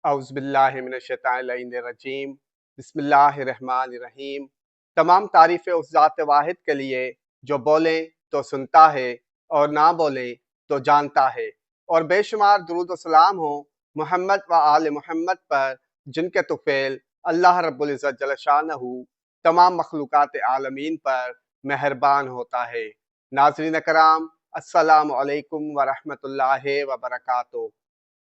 औज़ुबिल्लाहिमिनश्शैतानिर्रजीम बिस्मिल्लाहिर्रहमानिर्रहीम। तमाम तारीफ़ें उस ज़ात वाहिद के लिए जो बोले तो सुनता है और ना बोले तो जानता है, और बेशुमार दुरूद व सलाम हो मोहम्मद व आले मोहम्मद पर, जिनके तुफ़ैल अल्लाह रब्बुल इज़्ज़त जल्ल शानहू तमाम मखलूक़ात आलमीन पर मेहरबान होता है। नाज़रीन कराम, अस्सलामु अलैकुम व रहमतुल्लाहि व बरकातुहू।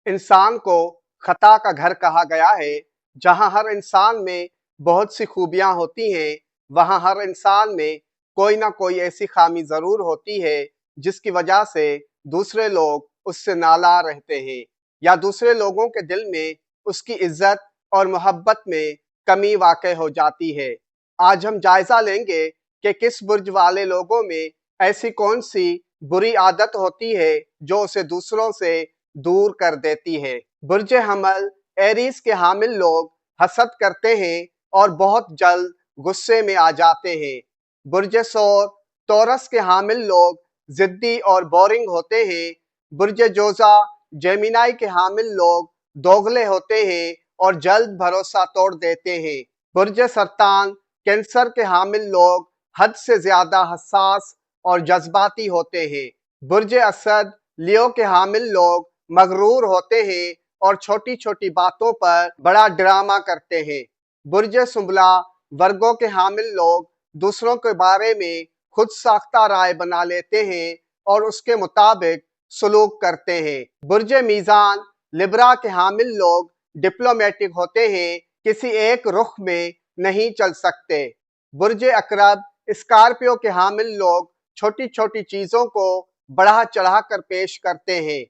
इंसान को खता का घर कहा गया है। जहाँ हर इंसान में बहुत सी खूबियाँ होती हैं, वहाँ हर इंसान में कोई ना कोई ऐसी खामी ज़रूर होती है जिसकी वजह से दूसरे लोग उससे नाला रहते हैं, या दूसरे लोगों के दिल में उसकी इज्जत और मोहब्बत में कमी वाक़ई हो जाती है। आज हम जायज़ा लेंगे कि किस बुर्ज वाले लोगों में ऐसी कौन सी बुरी आदत होती है जो उसे दूसरों से दूर कर देती है। बुर्ज हमल एरीज के हामिल लोग हसद करते हैं और बहुत जल्द गुस्से में आ जाते हैं। बुर्ज सौर तौरस के हामिल लोग जिद्दी और बोरिंग होते हैं। बुर्ज जोजा जेमिनाई के हामिल लोग दोगले होते हैं और जल्द भरोसा तोड़ देते हैं। बुर्ज सरतान कैंसर के हामिल लोग हद से ज्यादा हसास और जज्बाती होते हैं। बुर्ज असद लियो के हामिल लोग मगरूर होते हैं और छोटी छोटी बातों पर बड़ा ड्रामा करते हैं। बुर्ज सुंबला वर्गों के हामिल लोग दूसरों के बारे में खुद साख्ता राय बना लेते हैं और उसके मुताबिक सलूक करते हैं। बुर्ज मीज़ान लिब्रा के हामिल लोग डिप्लोमेटिक होते हैं, किसी एक रुख में नहीं चल सकते। बुर्ज अकरब स्कॉर्पियो के हामिल लोग छोटी छोटी चीजों को बढ़ा चढ़ा कर पेश करते हैं।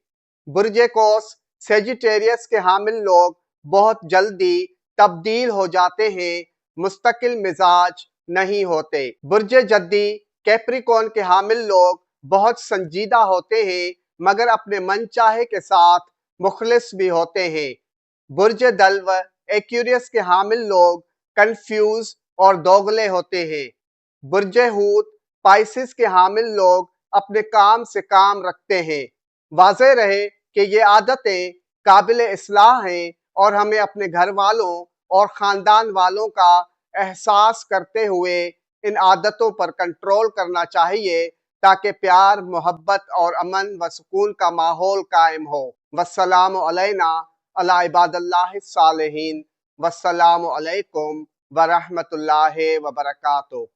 बुर्ज कोस सेजिटेरियस के हामिल लोग बहुत जल्दी तब्दील हो जाते हैं, मुस्तकिल मिजाज नहीं होते। बुर्ज जद्दी कैप्रिकॉर्न के हामिल लोग बहुत संजीदा होते हैं, मगर अपने मनचाहे के साथ मुखलिस भी होते हैं। बुर्ज दल्व एक्यूरियस के हामिल लोग कंफ्यूज और दोगले होते हैं। बुर्ज हूत पाइसिस के हामिल लोग अपने काम से काम रखते हैं। वाज़ेह रहे कि ये आदतें काबिल इस्लाह हैं और हमें अपने घर वालों और ख़ानदान वालों का एहसास करते हुए इन आदतों पर कंट्रोल करना चाहिए, ताकि प्यार, मोहब्बत और अमन व सुकून का माहौल कायम हो। वस्सलामु अलैना अला इबादिल्लाहिस सालिहीन। वस्सलामु अलैकुम व रहमतुल्लाहि व बरकातुहू।